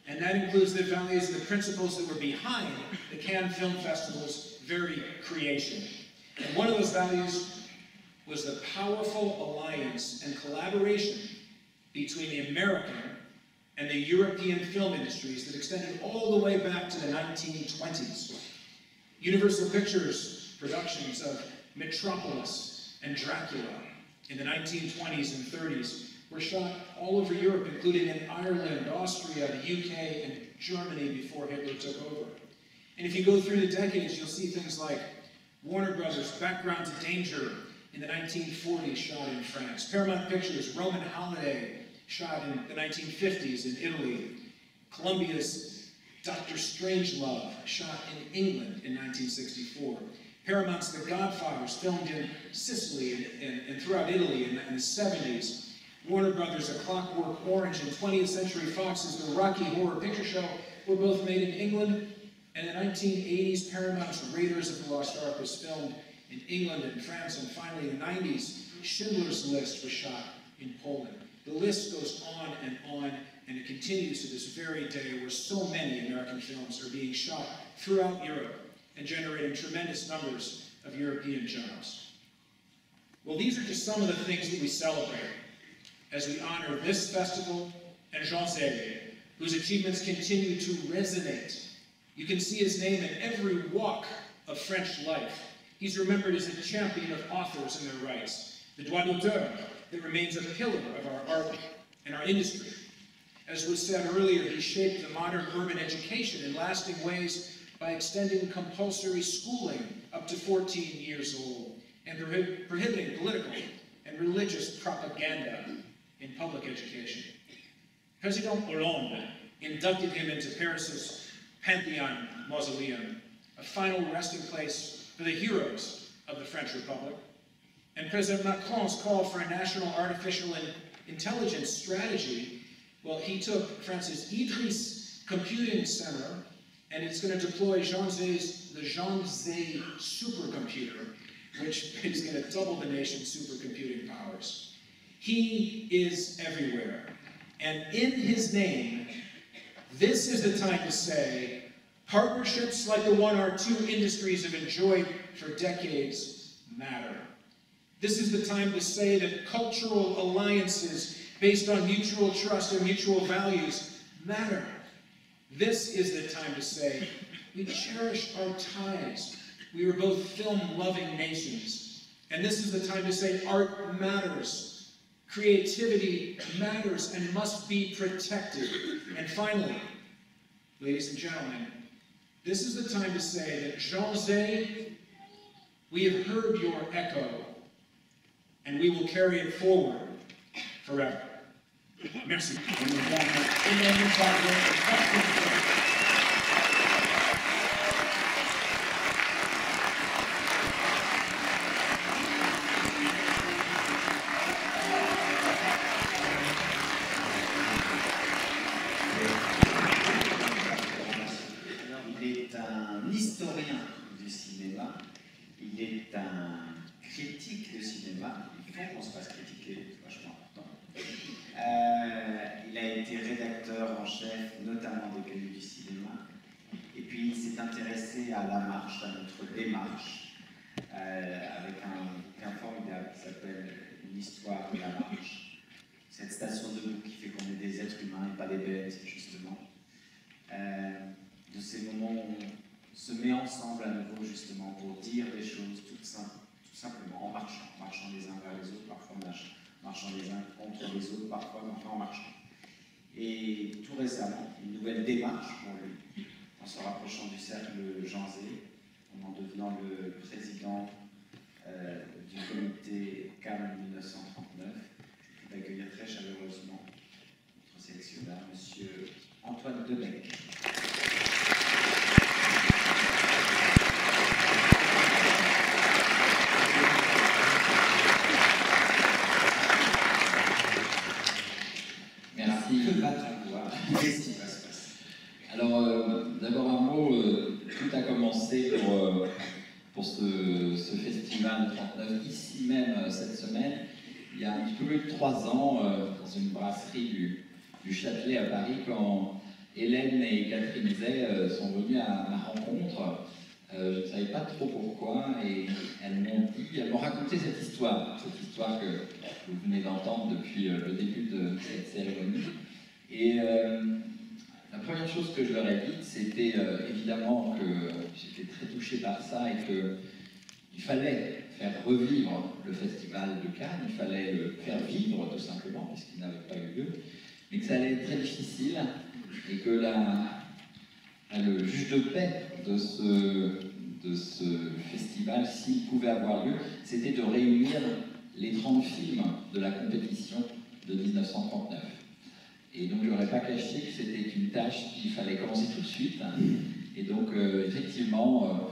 Speaker 11: And that includes the values and the principles that were behind the Cannes Film Festival's very creation. And one of those values was the powerful alliance and collaboration between the American and the European film industries that extended all the way back to the 1920s. Universal Pictures productions of Metropolis and Dracula in the 1920s and 30s were shot all over Europe, including in Ireland, Austria, the UK, and Germany before Hitler took over. And if you go through the decades, you'll see things like Warner Brothers' Background to Danger in the 1940s, shot in France. Paramount Pictures' Roman Holiday, shot in the 1950s in Italy. Columbia's Dr. Strangelove, shot in England in 1964. Paramount's The Godfathers, filmed in Sicily and throughout Italy in the 70s. Warner Brothers' A Clockwork Orange and 20th Century Fox's The Rocky Horror Picture Show were both made in England. And in the 1980s, Paramount's Raiders of the Lost Ark was filmed in England and France. And finally, in the 90s, Schindler's List was shot in Poland. The list goes on, and it continues to this very day where so many American films are being shot throughout Europe and generating tremendous numbers of European jobs. Well, these are just some of the things that we celebrate as we honor this festival and Jean Zay, whose achievements continue to resonate. You can see his name in every walk of French life. He's remembered as a champion of authors and their rights, the droit d'auteur that remains a pillar of our art and our industry. As was said earlier, he shaped the modern urban education in lasting ways by extending compulsory schooling up to 14 years old and prohibiting political and religious propaganda in public education. President Hollande inducted him into Paris's Pantheon Mausoleum, a final resting place for the heroes of the French Republic. And President Macron's call for a national artificial intelligence strategy, well, he took France's Idriss Computing Center, and it's going to deploy the Jean Zay supercomputer, which is going to double the nation's supercomputing powers. He is everywhere. And in his name, this is the time to say, partnerships like the one our two industries have enjoyed for decades matter. This is the time to say that cultural alliances based on mutual trust and mutual values matter. This is the time to say we cherish our ties. We are both film-loving nations. And this is the time to say art matters. Creativity matters and must be protected. And finally, ladies and gentlemen, this is the time to say that Jean Zay, we have heard your echo, and we will carry it forward forever. Merci.
Speaker 8: Il est un historien du cinéma, il est un critique de cinéma, il faut qu'on se fasse critiquer, c'est vachement important. Il a été rédacteur en chef, notamment des Cahiers du cinéma, et puis il s'est intéressé à la marche, à notre démarche, avec un bouquin formidable qui s'appelle l'histoire de la marche. Cette station debout qui fait qu'on est des êtres humains et pas des bêtes, justement. De ces moments où on se met ensemble à nouveau, justement, pour dire des choses tout simplement, en marchant les uns vers les autres, parfois marchant les uns contre les autres, parfois, mais enfin en marchant. Et tout récemment, une nouvelle démarche pour lui, en se rapprochant du cercle Jean Zé, en devenant le président du comité Cannes 1939. Je vais accueillir très chaleureusement notre sélectionneur, M. Antoine Debec.
Speaker 12: Merci.
Speaker 8: Que va-t-on voir? Qu'est-ce qui va se passer?
Speaker 12: Alors, d'abord un mot, tout a commencé pour ce festival 39, ici même cette semaine, il y a un petit peu plus de 3 ans, dans une brasserie du Châtelet à Paris, quand Hélène et Catherine Zay sont venues à ma rencontre. Je ne savais pas trop pourquoi, et elles m'ont raconté cette histoire que vous venez d'entendre depuis le début de cette cérémonie. Et la première chose que je leur ai dite, c'était évidemment que j'étais très touché par ça et qu'il fallait faire revivre le festival de Cannes, il fallait le faire vivre tout simplement, puisqu'il n'avait pas eu lieu, mais que ça allait être très difficile et que le juge de paix de ce festival, s'il pouvait avoir lieu, c'était de réunir les 30 films de la compétition de 1939. Et donc je n'aurais pas caché que c'était une tâche qu'il fallait commencer tout de suite. Et donc effectivement,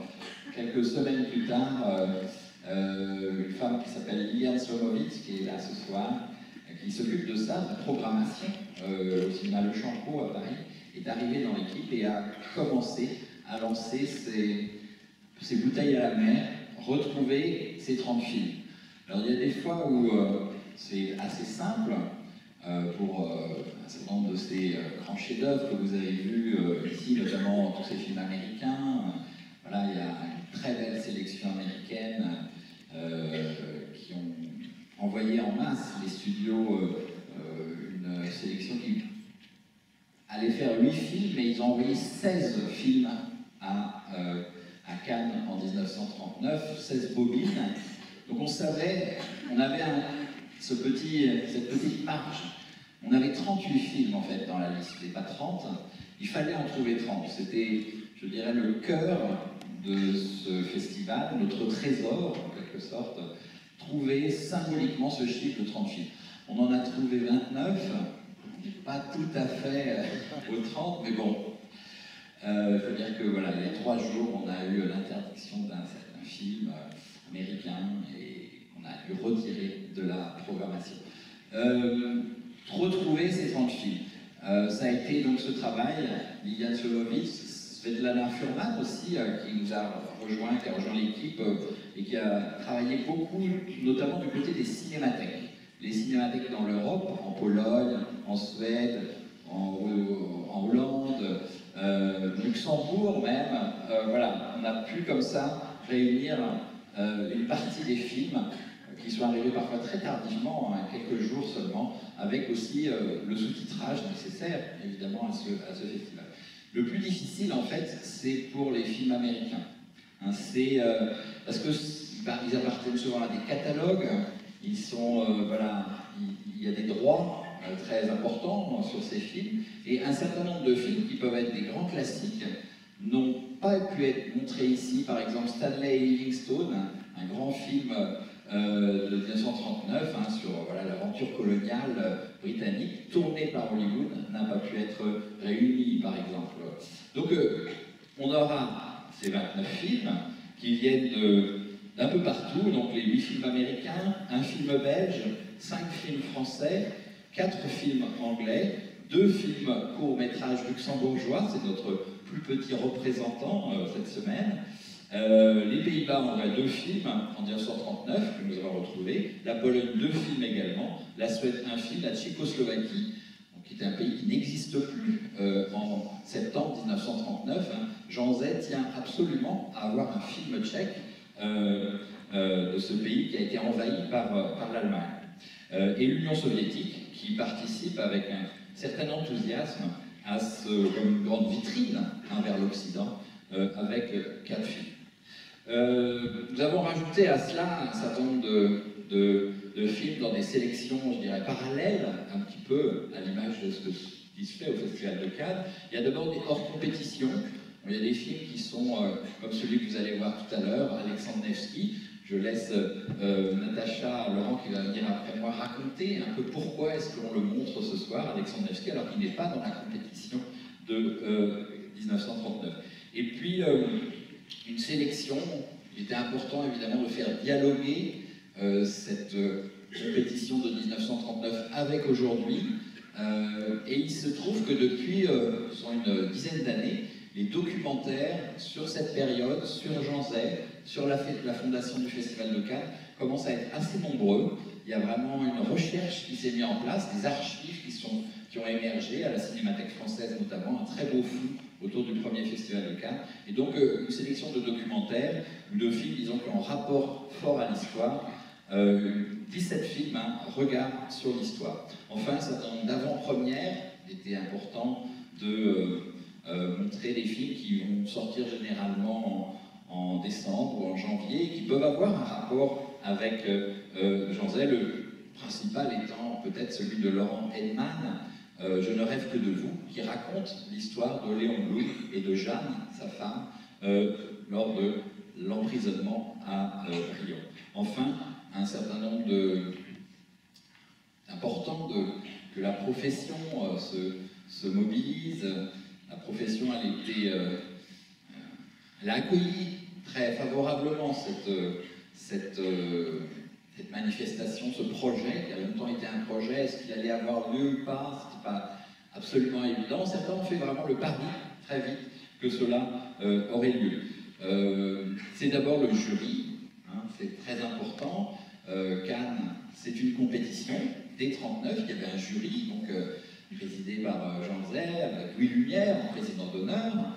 Speaker 12: quelques semaines plus tard, une femme qui s'appelle Liliane Slomovitz, qui est là ce soir, qui s'occupe de ça, de la programmation au cinéma Le Champeau à Paris, est arrivée dans l'équipe et a commencé à lancer ces bouteilles à la mer, retrouver ces 30 films. Alors il y a des fois où c'est assez simple, pour un certain nombre de ces grands chefs-d'œuvre que vous avez vus ici, notamment tous ces films américains. Voilà, il y a une très belle sélection américaine qui ont envoyé en masse les studios une sélection qui allait faire 8 films, mais ils ont envoyé 16 films à Cannes en 1939, 16 bobines. Donc on savait, on avait cette petite marge. On avait 38 films en fait dans la liste, c'était pas 30, il fallait en trouver 30. C'était, je dirais, le cœur de ce festival, notre trésor en quelque sorte, trouver symboliquement ce chiffre de 30 films. On en a trouvé 29, pas tout à fait aux 30, mais bon, il faut dire que voilà, il y a 3 jours, on a eu l'interdiction d'un certain film américain et on a dû retirer de la programmation. Retrouver ces 30 films. Ça a été donc ce travail, Liliane Slomovitz, Svetlana Furman aussi, qui nous a rejoint, qui a rejoint l'équipe et qui a travaillé beaucoup, notamment du côté des cinémathèques. Les cinémathèques dans l'Europe, en Pologne, en Suède, en Hollande, Luxembourg même. Voilà, on a pu comme ça réunir une partie des films qui sont arrivés parfois très tardivement, quelques jours seulement, avec aussi le sous-titrage nécessaire, évidemment, à ce festival. Le plus difficile, en fait, c'est pour les films américains. Hein, parce qu'ils appartiennent souvent à des catalogues, ils sont, voilà, il y a des droits très importants sur ces films, et un certain nombre de films qui peuvent être des grands classiques n'ont pas pu être montrés ici. Par exemple, Stanley Livingstone, un grand film de 1939 sur voilà, l'aventure coloniale britannique, tourné par Hollywood, n'a pas pu être réuni, par exemple. Donc, on aura ces 29 films qui viennent d'un peu partout, donc les 8 films américains, un film belge, 5 films français, 4 films anglais, 2 films courts-métrages luxembourgeois, c'est notre plus petit représentant cette semaine. Les Pays-Bas, on a 2 films en 1939 que nous avons retrouvés, la Pologne 2 films également, la Suède 1 film, la Tchécoslovaquie, qui est un pays qui n'existe plus en septembre 1939. Jean Zay tient absolument à avoir un film tchèque de ce pays qui a été envahi par l'Allemagne. et l'Union soviétique, qui participe avec un certain enthousiasme à comme une grande vitrine vers l'Occident, avec 4 films. Nous avons rajouté à cela un certain nombre de films dans des sélections, je dirais, parallèles, un petit peu à l'image de ce qui se fait au Festival de Cannes. Il y a d'abord des hors-compétitions. Il y a des films qui sont, comme celui que vous allez voir tout à l'heure, Alexandre Nevsky. Je laisse Natacha, Laurent qui va venir après moi, raconter un peu pourquoi est-ce qu'on le montre ce soir, Alexandre Nevsky, alors qu'il n'est pas dans la compétition de 1939. Et puis, une sélection, il était important évidemment de faire dialoguer cette compétition de 1939 avec aujourd'hui. Et il se trouve que depuis une dizaine d'années, les documentaires sur cette période, sur Jean Zay, sur la fondation du Festival de Cannes, commencent à être assez nombreux. Il y a vraiment une recherche qui s'est mise en place, des archives qui ont émergé, à la Cinémathèque française notamment, un très beau flou autour du premier Festival de Cannes. Et donc une sélection de documentaires, ou de films, disons, qui ont un rapport fort à l'histoire. 17 films, regard sur l'histoire. Enfin, un certain nombre d'avant-premières. Il était important de montrer des films qui vont sortir généralement en décembre ou en janvier, qui peuvent avoir un rapport avec Jean Zay, le principal étant peut-être celui de Laurent Heinemann, Je ne rêve que de vous, qui raconte l'histoire de Léon Blum et de Jeanne, sa femme, lors de l'emprisonnement à Riom. Enfin, un certain nombre important que la profession se mobilise. La profession, elle a accueilli très favorablement cette manifestation, ce projet, qui a longtemps été un projet. Est-ce qu'il allait avoir lieu ou pas? Ce n'était pas absolument évident. Certains ont fait vraiment le pari, très vite, que cela aurait lieu. C'est d'abord le jury, c'est très important. Cannes, c'est une compétition. Dès 1939, il y avait un jury, donc présidé par Jean Zay, avec Louis Lumière en président d'honneur.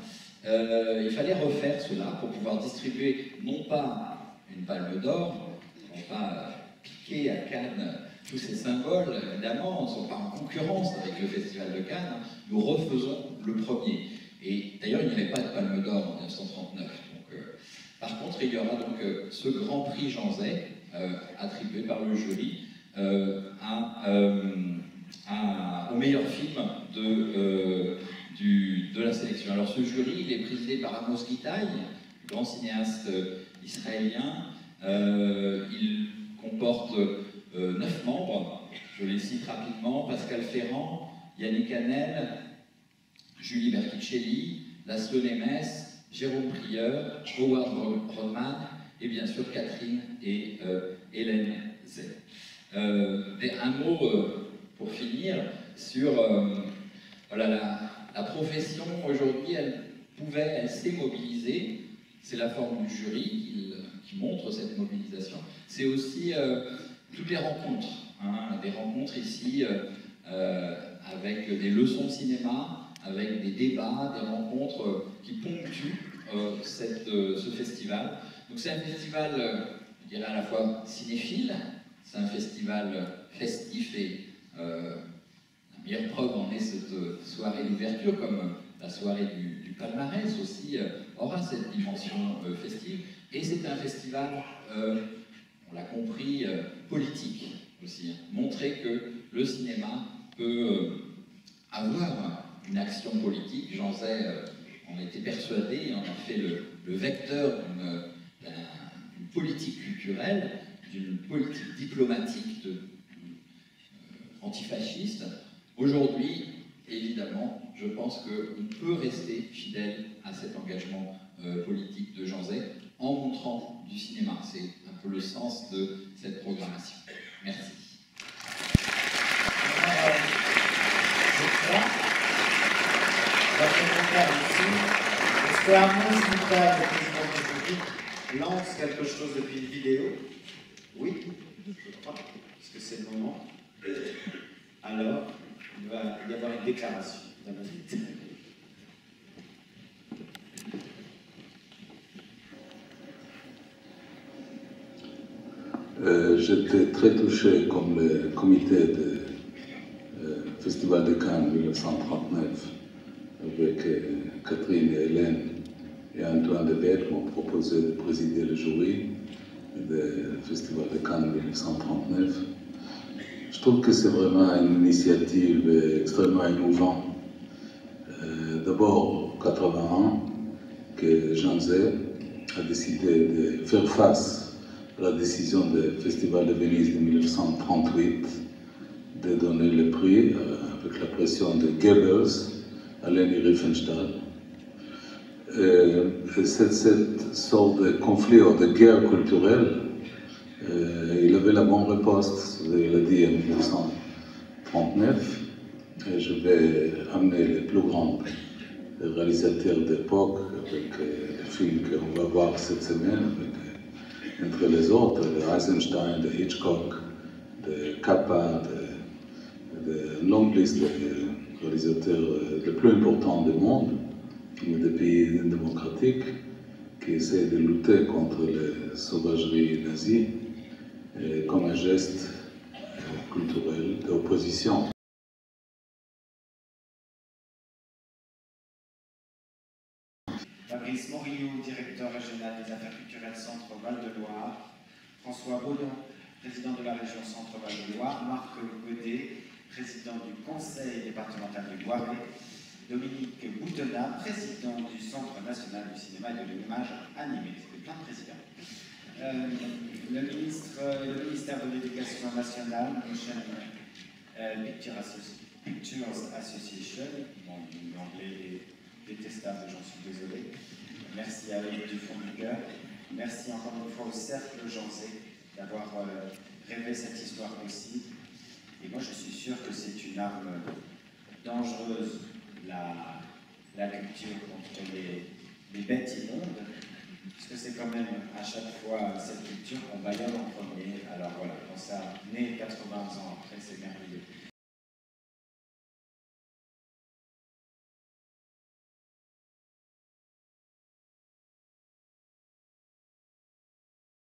Speaker 12: Il fallait refaire cela pour pouvoir distribuer non pas une palme d'or, non pas piquer à Cannes tous ces symboles, évidemment, ne sont pas en concurrence avec le Festival de Cannes. Nous refaisons le premier. Et d'ailleurs, il n'y avait pas de palme d'or en 1939. Donc, par contre, il y aura donc ce grand prix Jean Zay, attribué par le jury au meilleur film de la sélection. Alors ce jury, il est présidé par Amos Gitaï, grand cinéaste israélien. Il comporte 9 membres, je les cite rapidement: Pascal Ferrand, Yannick Hanel, Julie Berticelli, Laszlo Nemes, Jérôme Prieur, Howard Rodman et bien sûr Catherine et Hélène Zay. Un mot pour finir sur voilà, la profession aujourd'hui, elle s'est mobilisée. C'est la forme du jury qui montre cette mobilisation. C'est aussi toutes les rencontres, des rencontres ici avec des leçons de cinéma, avec des débats, des rencontres qui ponctuent ce festival. Donc c'est un festival, je dirais, à la fois cinéphile, c'est un festival festif et la meilleure preuve en est cette soirée d'ouverture, comme la soirée du palmarès aussi aura cette dimension festive. Et c'est un festival, on l'a compris, politique aussi. Montrer que le cinéma peut avoir une action politique. Jean Zay en était persuadé, en a fait le vecteur d'une politique culturelle, d'une politique diplomatique antifasciste. Aujourd'hui, évidemment, je pense qu'on peut rester fidèle à cet engagement politique de Jean Zay en montrant du cinéma. C'est un peu le sens de cette programmation. Merci.
Speaker 8: Est-ce que Arnaud Sita, le président du public, lance quelque chose depuis une vidéo? Oui, je crois, puisque c'est le moment. Alors, il va y avoir une déclaration d'Amazit.
Speaker 13: j'étais très touché comme le comité du Festival de Cannes 1939 avec Catherine et Hélène et Antoine de Bèque m'ont proposé de présider le jury du Festival de Cannes 1939. Je trouve que c'est vraiment une initiative extrêmement innovante. D'abord, en 1981, que Jean Zay a décidé de faire face à la décision du Festival de Venise de 1938 de donner le prix avec la pression de Goebbels à Leni Riefenstahl. Cette sorte de conflit ou de guerre culturelle, il avait la bonne réponse, il l'a dit en 1939, et je vais amener les plus grands réalisateurs d'époque avec les films qu'on va voir cette semaine, entre les autres, de Eisenstein, de Hitchcock, de Capa, de une longue liste de réalisateurs les plus importants du monde, des pays démocratiques, qui essaient de lutter contre les sauvageries nazies comme un geste culturel d'opposition.
Speaker 8: Fabrice Morillo, directeur régional des affaires culturelles Centre Val-de-Loire, François Baudon, président de la région Centre Val-de-Loire, Marc Godet, président du conseil départemental du Loiret, Dominique Boutonnat, président du Centre national du cinéma et de l'image animée. C'était plein de présidents. Le ministère de l'Éducation nationale, Motion Pictures Association, bon, l'anglais est détestable, j'en suis désolé. Merci à eux du fond du cœur. Merci encore une fois au Cercle Jean Zay d'avoir rêvé cette histoire aussi. Et moi, je suis sûr que c'est une arme dangereuse, la culture contre les bêtes immondes, parce que c'est quand même à chaque fois cette culture qu'on baillonne en premier. Alors voilà, quand ça naît 80 ans après, c'est merveilleux.